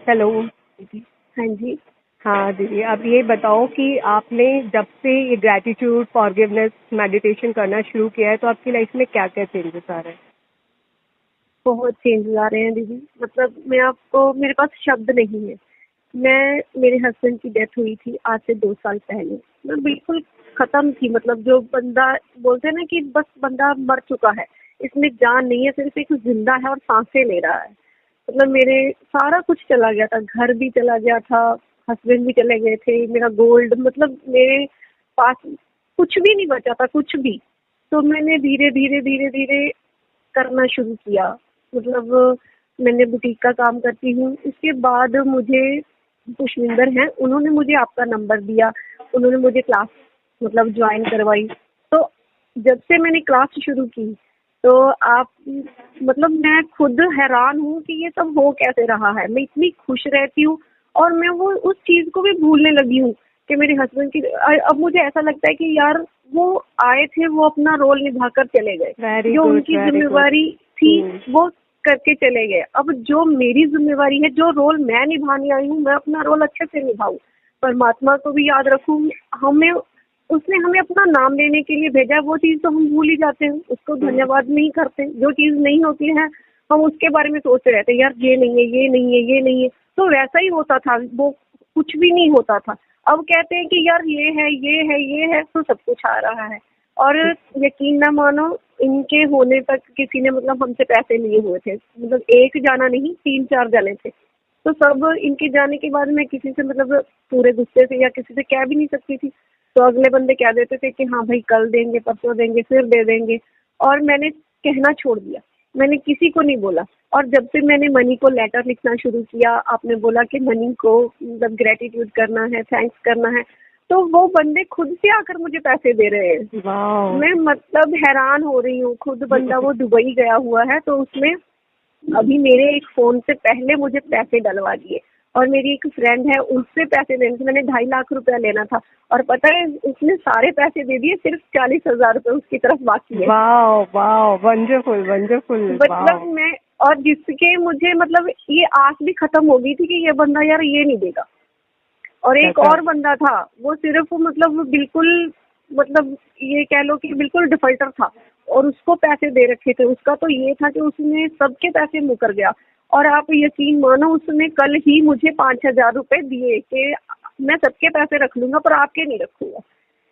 Hello. हाँ जी। हाँ दीदी, अब ये बताओ कि आपने जब से ये ग्रैटिट्यूड फॉरगिवनेस मेडिटेशन करना शुरू किया है तो आपकी लाइफ में क्या क्या चेंजेस आ रहे हैं? बहुत चेंजेस आ रहे हैं दीदी। मतलब मैं आपको, मेरे पास शब्द नहीं है। मेरे हस्बैंड की डेथ हुई थी आज से 2 साल पहले। मैं बिल्कुल खत्म थी। मतलब जो बंदा बोलते हैं ना कि बस बंदा मर चुका है, इसमें जान नहीं है, सिर्फ एक जिंदा है और सांसें ले रहा है। मतलब मेरे सारा कुछ चला गया था, घर भी चला गया था, हस्बैंड भी चले गए थे, मेरा गोल्ड, मतलब मेरे पास कुछ भी नहीं बचा था, कुछ भी। तो मैंने धीरे धीरे धीरे धीरे करना शुरू किया। मतलब मैंने बुटीक का काम करती हूँ। उसके बाद मुझे पुष्पिंदर हैं, उन्होंने मुझे आपका नंबर दिया। उन्होंने मुझे क्लास मतलब ज्वाइन करवाई। तो जब से मैंने क्लास शुरू की तो आप मतलब मैं खुद हैरान हूँ कि ये सब हो कैसे रहा है। मैं इतनी खुश रहती हूँ और मैं वो उस चीज को भी भूलने लगी हूँ कि मेरे हस्बैंड की। अब मुझे ऐसा लगता है कि यार वो आए थे, वो अपना रोल निभाकर चले गए, वेरी जो गुड, उनकी वेरी गुड। जिम्मेवारी थी वो करके चले गए। अब जो मेरी जिम्मेवारी है, जो रोल मैं निभाने आई हूँ, मैं अपना रोल अच्छे से निभाऊं, परमात्मा को भी याद रखूं। हमें उसने हमें अपना नाम लेने के लिए भेजा, वो चीज तो हम भूल ही जाते हैं, उसको धन्यवाद नहीं करते। जो चीज नहीं होती है हम उसके बारे में सोचते रहते हैं, यार ये नहीं है, ये नहीं है, ये नहीं है। तो वैसा ही होता था, वो कुछ भी नहीं होता था। अब कहते हैं कि यार ये है, ये है, ये है, तो सब कुछ आ रहा है। और यकीन ना मानो, इनके होने तक किसी ने मतलब हमसे पैसे लिए हुए थे। मतलब एक जाना नहीं, 3-4 जाने थे। तो सब इनके जाने के बाद मैं किसी से मतलब पूरे गुस्से से या किसी से कह भी नहीं सकती थी। तो अगले बंदे कह देते थे कि हाँ भाई कल देंगे, परसों देंगे, फिर दे देंगे। और मैंने कहना छोड़ दिया, मैंने किसी को नहीं बोला। और जब से मैंने मनी को लेटर लिखना शुरू किया, आपने बोला कि मनी को मतलब ग्रेटिट्यूड करना है, थैंक्स करना है, तो वो बंदे खुद से आकर मुझे पैसे दे रहे हैं। वाह। मैं मतलब हैरान हो रही हूँ। खुद बंदा वो दुबई गया हुआ है, तो उसने अभी मेरे एक फोन से पहले मुझे पैसे डलवा दिए। और मेरी एक फ्रेंड है, उससे पैसे लेने से मैंने 2.5 लाख रुपया लेना था, और पता है उसने सारे पैसे दे दिए, सिर्फ 40,000 रुपये उसकी तरफ बाकी है। वाह वाह, वंडरफुल वंडरफुल, वाह। मतलब मैं, और जिसके मुझे मतलब ये आस भी खत्म हो गई थी कि ये बंदा यार ये नहीं देगा। और एक गजब। और बंदा था, वो सिर्फ मतलब बिल्कुल, मतलब ये कह लो कि बिल्कुल डिफॉल्टर था, और उसको पैसे दे रखे थे। उसका तो ये था कि उसने सबके पैसे मुकर गया। और आप यकीन मानो, उसने कल ही मुझे 5,000 रुपए दिए कि मैं सबके पैसे रख लूंगा पर आपके नहीं रखूंगा,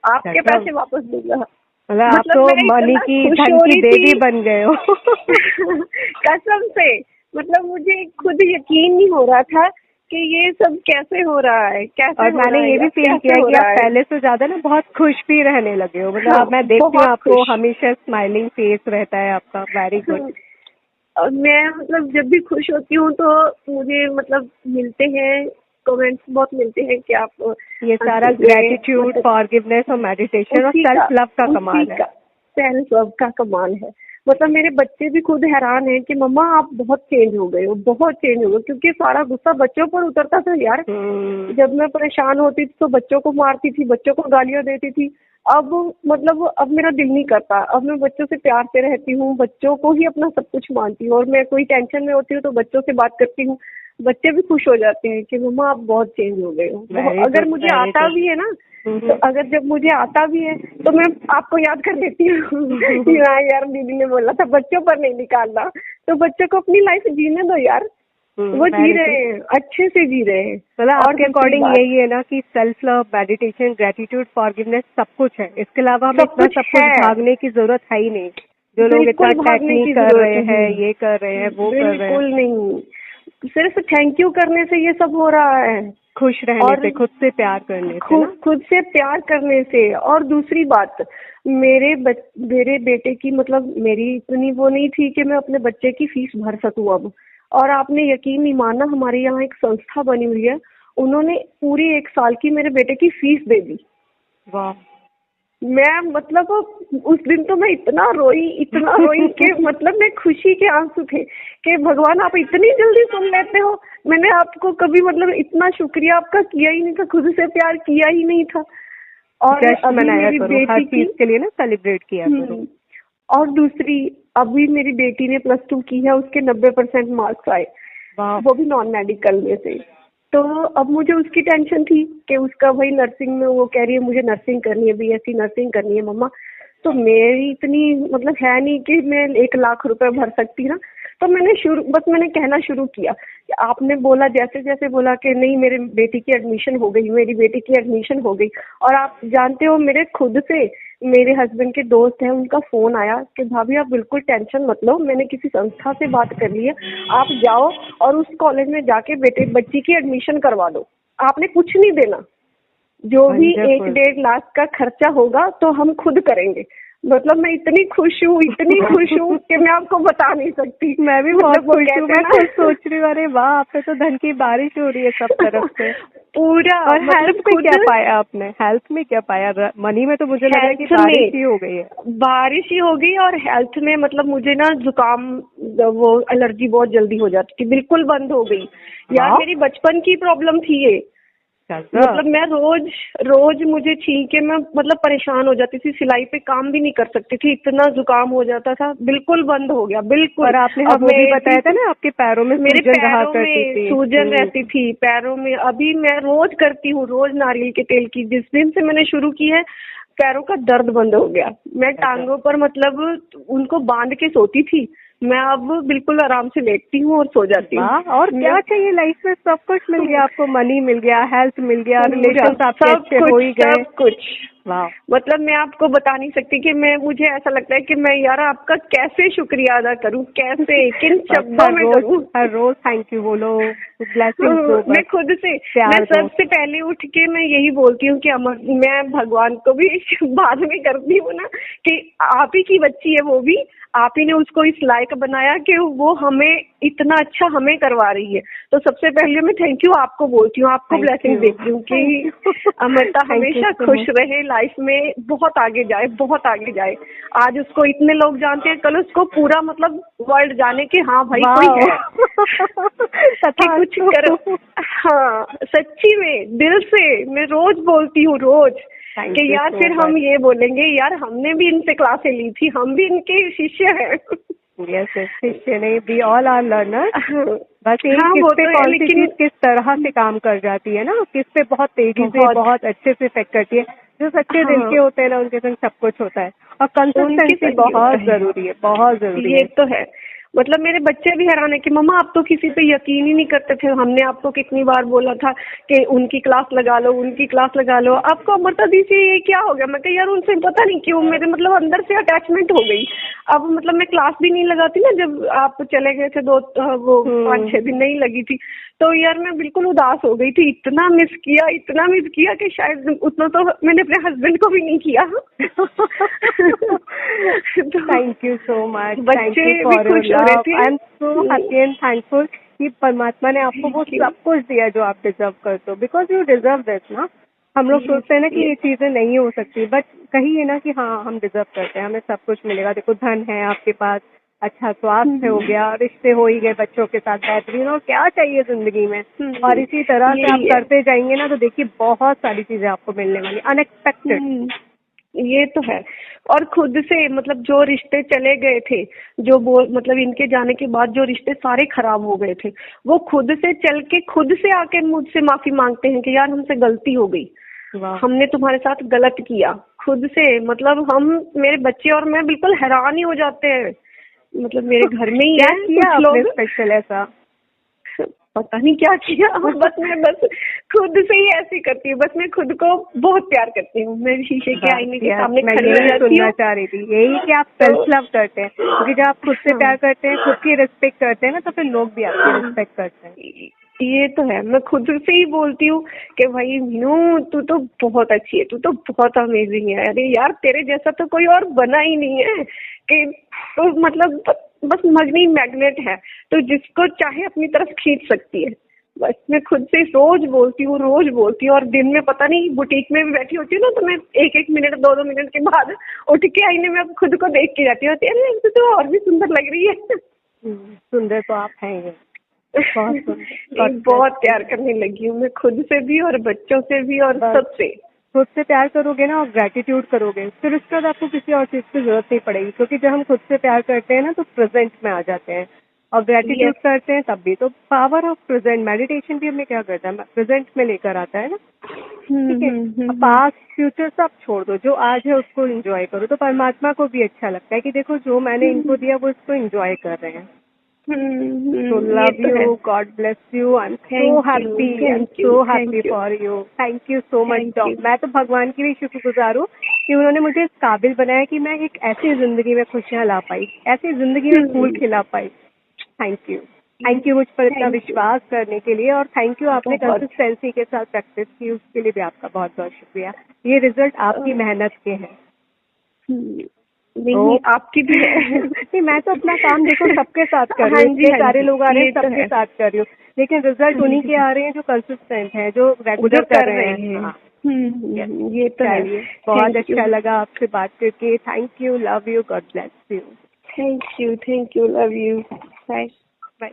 आपके गजब। पैसे वापस दूंगा। मतलब आप मतलब तो मैं मनी इतना की, खुश धन हो की रही देवी थी बन गए हो। कसम से। मतलब मुझे खुद यकीन नहीं हो रहा था कि ये सब कैसे हो रहा है, कैसे और हो मैंने रहा ये है, भी अब फील कैसे किया है हो कि आप रहा है। पहले से ज्यादा ना बहुत खुश भी रहने लगे हो। मतलब हाँ, अब मैं देखती हूँ बहुत आपको, खुश। हमेशा स्माइलिंग फेस रहता है आपका। Very good. हाँ, और मैं मतलब जब भी खुश होती हूँ तो मुझे मतलब मिलते हैं, कमेंट्स बहुत मिलते हैं कि आप ये सारा हंसते हुए, ग्रेटिट्यूड, मतलब फॉरगिवनेस और मेडिटेशन और उसी का सेल्फ लव का उसी कमाल है। का सेल्फ लव का कमाल है। मतलब मेरे बच्चे भी खुद हैरान हैं कि मम्मा आप बहुत चेंज हो गए हो, बहुत चेंज हो गए। क्योंकि सारा गुस्सा बच्चों पर उतरता था यार। जब मैं परेशान होती थी तो बच्चों को मारती थी, बच्चों को गालियां देती थी। अब मतलब अब मेरा दिल नहीं करता। अब मैं बच्चों से प्यार से रहती हूँ, बच्चों को ही अपना सब कुछ मानती हूँ। और मैं कोई टेंशन में होती हूँ तो बच्चों से बात करती हूँ, बच्चे भी खुश हो जाते हैं कि मम्मा आप बहुत चेंज हो गए हो। वेरी अगर गुड, मुझे वेरी आता गुड। भी है ना, तो अगर जब मुझे आता भी है तो मैं आपको याद कर देती हूँ कि हाँ यार दीदी ने बोला था बच्चों पर नहीं निकालना। तो बच्चों को अपनी लाइफ जीने दो यार, वो जी वेरी गुड। रहे हैं, अच्छे से जी रहे हैं। मतलब और आपके दूसरी अकॉर्डिंग बात, यही है ना कि self love, meditation, gratitude, forgiveness सब कुछ है। इसके अलावा हमें सब इतना कुछ सब कुछ है, भागने की जरूरत है ही नहीं। जो लोग इतना बिल्कुल भागने टेक्निक की कर जरूरत रहे हैं, नहीं, ये कर रहे हैं, वो कर रहे हैं। बिल्कुल नहीं। सिर्फ थैंक यू करने से ये सब हो रहा है। खुश रहने और से, खुद से प्यार करने से ना। खुद से प्यार करने से। और दूसरी बात, मेरे बेटे की मतलब मेरी इतनी वो नहीं थी कि मैं अपने बच्चे की फीस भर सकूं अब। और आपने यकीन नहीं मानना, हमारे यहाँ एक संस्था बनी हुई है, उन्होंने पूरी 1 साल की मेरे बेटे की फीस दे दी। वाह। मैं मतलब उस दिन तो मैं इतना रोई कि मतलब मैं खुशी के आंसू थे कि भगवान आप इतनी जल्दी सुन लेते हो। मैंने आपको कभी मतलब इतना शुक्रिया आपका किया ही नहीं था, खुद से प्यार किया ही नहीं था। और जश्न अभी मनाया मेरी करो, हर बेटी की चीज के लिए ना सेलिब्रेट किया करो। और दूसरी, अभी मेरी बेटी ने +2 की है, उसके 90% मार्क्स आए। वाह। वो भी नॉन मेडिकल में से। तो अब मुझे उसकी टेंशन थी कि उसका वही नर्सिंग में, वो कह रही है मुझे नर्सिंग करनी है, बीएससी नर्सिंग करनी है मम्मा। तो मेरी इतनी मतलब है नहीं कि मैं 1 लाख रुपए भर सकती ना। तो मैंने कहना शुरू किया कि आपने बोला, जैसे जैसे बोला कि नहीं मेरे बेटी की एडमिशन हो गई, मेरी बेटी की एडमिशन हो गई। और आप जानते हो मेरे खुद से मेरे हस्बैंड के दोस्त हैं, उनका फोन आया कि भाभी आप बिल्कुल टेंशन मत लो, मैंने किसी संस्था से बात कर ली है, आप जाओ और उस कॉलेज में जाके बच्ची की एडमिशन करवा दो, आपने कुछ नहीं देना, जो भी 1-1.5 लाख का खर्चा होगा तो हम खुद करेंगे। मतलब मैं इतनी खुश हूँ कि मैं आपको बता नहीं सकती। मैं भी बहुत खुश हूँ। मैं खुद सोच रही हूँ अरे वाह, आप पे तो धन की बारिश हो रही है सब तरफ से। पूरा। और हेल्थ में क्या पाया आपने? हेल्थ में क्या पाया? मनी में तो मुझे लग रहा है कि बारिश ही हो गई है। बारिश ही हो गई। और हेल्थ में मतलब मुझे ना जुकाम, वो एलर्जी बहुत जल्दी हो जाती थी, बिल्कुल बंद हो गई यार। मेरी बचपन की प्रॉब्लम थी ये। मतलब मैं रोज मुझे छींक के मैं मतलब परेशान हो जाती थी, सिलाई पे काम भी नहीं कर सकती थी, इतना जुकाम हो जाता था, बिल्कुल बंद हो गया बिल्कुल। और आपने हमें भी बताया था ना आपके पैरों में मेरे सूजन रहा पैरों करती थी। में सूजन रहती थी पैरों में। अभी मैं रोज करती हूँ, रोज नारियल के तेल की, जिस दिन से मैंने शुरू की है पैरों का दर्द बंद हो गया। मैं टांगों पर मतलब उनको बांध के सोती थी, मैं अब बिल्कुल आराम से लेटती हूँ और सो जाती हूँ। और क्या चाहिए लाइफ में? सब कुछ मिल गया आपको, मनी मिल गया, हेल्थ मिल गया, रिलेशंस आपके अच्छे हो ही गए, सब कुछ। मतलब मैं आपको बता नहीं सकती कि मुझे ऐसा लगता है कि मैं यार आपका कैसे शुक्रिया अदा करूं, कैसे किन शब्दों में करूं। हर रोज थैंक यू बोलो, ब्लेसिंग्स दो। मैं खुद से, मैं सबसे पहले उठ के मैं यही बोलती हूँ कि मैं भगवान को भी बाद में करती हूँ ना कि आप ही की बच्ची है, वो भी आप ही ने उसको इस लायक बनाया कि वो हमें इतना अच्छा हमें करवा रही है। तो सबसे पहले मैं थैंक यू आपको बोलती हूँ, आपको ब्लेसिंग देती हूँ कि अमृता हमेशा खुश रहे, लाइफ में बहुत आगे जाए, बहुत आगे जाए। आज उसको इतने लोग जानते हैं, कल उसको पूरा मतलब वर्ल्ड जाने के हाँ भाई कोई है कि कुछ करो। हाँ सच्ची में दिल से मैं रोज बोलती हूँ, रोज कि यार फिर हम ये बोलेंगे यार हमने भी इनसे क्लासें ली थी, हम भी इनके शिष्य हैं। यस शिष्य नहीं, वी ऑल आर लर्नर्स। बस किस पे कौन सी चीज किस तरह से काम कर जाती है ना, किस पे बहुत तेजी से बहुत अच्छे से इफेक्ट करती है। जो सच्चे दिल के होते हैं ना उनके संग सब कुछ होता है। और कंसिस्टेंसी बहुत जरूरी है, बहुत जरूरी है। ये तो है। मतलब मेरे बच्चे भी हैरान है कि मम्मा आप तो किसी पे यकीन ही नहीं करते थे, हमने आपको कितनी बार बोला था कि उनकी क्लास लगा लो, उनकी क्लास लगा लो, आपको अमृता दी से ये क्या हो गया? मैं कहा यार उनसे पता नहीं क्यों मेरे मतलब अंदर से अटैचमेंट हो गई। अब मतलब मैं क्लास भी नहीं लगाती ना, जब आप चले गए थे 5-6 दिन नहीं लगी थी, तो यार मैं बिल्कुल उदास हो गई थी, इतना मिस किया कि शायद उतना तो मैंने अपने हस्बैंड को भी नहीं किया। Thank you so much. बच्चे भी खुश हो रहे थे। I am so happy and thankful कि परमात्मा ने आपको वो सब कुछ दिया जो आप डिजर्व करते हो, बिकॉज यू डिजर्व दिस ना। हम लोग सोचते हैं ना कि ये चीजें नहीं हो सकती, बट कहिए ना कि हाँ हम डिजर्व करते हैं, हमें सब कुछ मिलेगा। देखो धन है आपके पास, अच्छा स्वास्थ्य हो गया, रिश्ते हो ही गए बच्चों के साथ बेहतरीन, और क्या चाहिए जिंदगी में। और इसी तरह से आप करते जाएंगे ना तो देखिए बहुत सारी चीजें आपको मिलने वाली, अनएक्सपेक्टेड। ये तो है। और खुद से मतलब जो रिश्ते चले गए थे, मतलब इनके जाने के बाद जो रिश्ते सारे खराब हो गए थे, वो खुद से चल के खुद से आके मुझसे माफी मांगते हैं कि यार हमसे गलती हो गई, हमने तुम्हारे साथ गलत किया। खुद से मतलब हम, मेरे बच्चे और मैं बिल्कुल हैरान ही हो जाते हैं। मतलब मेरे घर में ही है कुछ लोग स्पेशल ऐसा पता नहीं क्या किया। मैं खुद से ही ऐसी करती हूँ, बस मैं खुद को बहुत प्यार करती हूँ। मैं शीशे के आईने के सामने खड़ी हो जाती हूँ। सुनना चाह रही थी यही कि आप सेल्फ लव करते हैं, क्योंकि जब आप खुद से प्यार करते हैं, खुद की रिस्पेक्ट करते हैं ना, तो फिर लोग भी आपकी रिस्पेक्ट करते हैं। ये तो है। मैं खुद से ही बोलती हूँ कि भाई मीनू तू तो बहुत अच्छी है, तू तो बहुत अमेजिंग है, अरे यार तेरे जैसा तो कोई और बना ही नहीं है कि तो मतलब बस मगनी मैग्नेट है, तो जिसको चाहे अपनी तरफ खींच सकती है। बस मैं खुद से रोज बोलती हूँ और दिन में पता नहीं बुटीक में भी बैठी होती हूँ ना, तो मैं 1-1 मिनट 2-2 मिनट के बाद उठ के आईने में खुद को देख के जाती हूँ, अरे तो और भी सुंदर लग रही है। सुंदर तो आप हैं बहुत प्यार करने लगी हूँ मैं खुद से भी और बच्चों से भी और सबसे। खुद से प्यार करोगे ना और ग्रेटिट्यूड करोगे, फिर उसके बाद आपको किसी और चीज की जरूरत नहीं पड़ेगी, क्योंकि जब हम खुद से प्यार करते हैं ना तो प्रेजेंट में आ जाते हैं और ग्रेटिट्यूड Yes. करते हैं तब भी। तो पावर ऑफ प्रेजेंट, मेडिटेशन भी हमें क्या करता है, प्रेजेंट में लेकर आता है ना। ठीक है, पास्ट फ्यूचर सब छोड़ दो, जो आज है उसको एंजॉय करो। तो परमात्मा को भी अच्छा लगता है कि देखो जो मैंने इनको दिया वो इसको एंजॉय कर रहे हैं। So ये love तो है। you, God bless you. I'm so Thank you, happy. I'm thank you, so thank happy you, for you. Thank you so much. thank you. मैं तो भगवान की भी शुक्रगुजार हूँ कि उन्होंने मुझे इस काबिल बनाया कि मैं एक ऐसी जिंदगी में खुशियाँ ला पाई, ऐसी जिंदगी में फूल खिला पाई। थैंक यू मुझ पर इतना Thank you. विश्वास करने के लिए, और थैंक यू आपने बहुत। कंसिस्टेंसी के साथ प्रैक्टिस की, उसके लिए भी आपका बहुत बहुत शुक्रिया। ये रिजल्ट आपकी मेहनत के हैं। नहीं, आपकी भी है। नहीं, मैं तो अपना काम देखो सबके साथ कर रही हाँ हूँ, जी, इतने हाँ सारे जी, लोग आ रहे हैं ये तो सबके है। साथ कर रही हूँ, लेकिन रिजल्ट उन्हीं के आ रहे हैं जो कंसिस्टेंट है, जो रेगुलर जो कर रहे हैं। हाँ। ये तो है। चलिए, बहुत Thank you. अच्छा लगा आपसे बात करके। Thank you, love you, God bless you. Thank you, love you. Bye. Bye.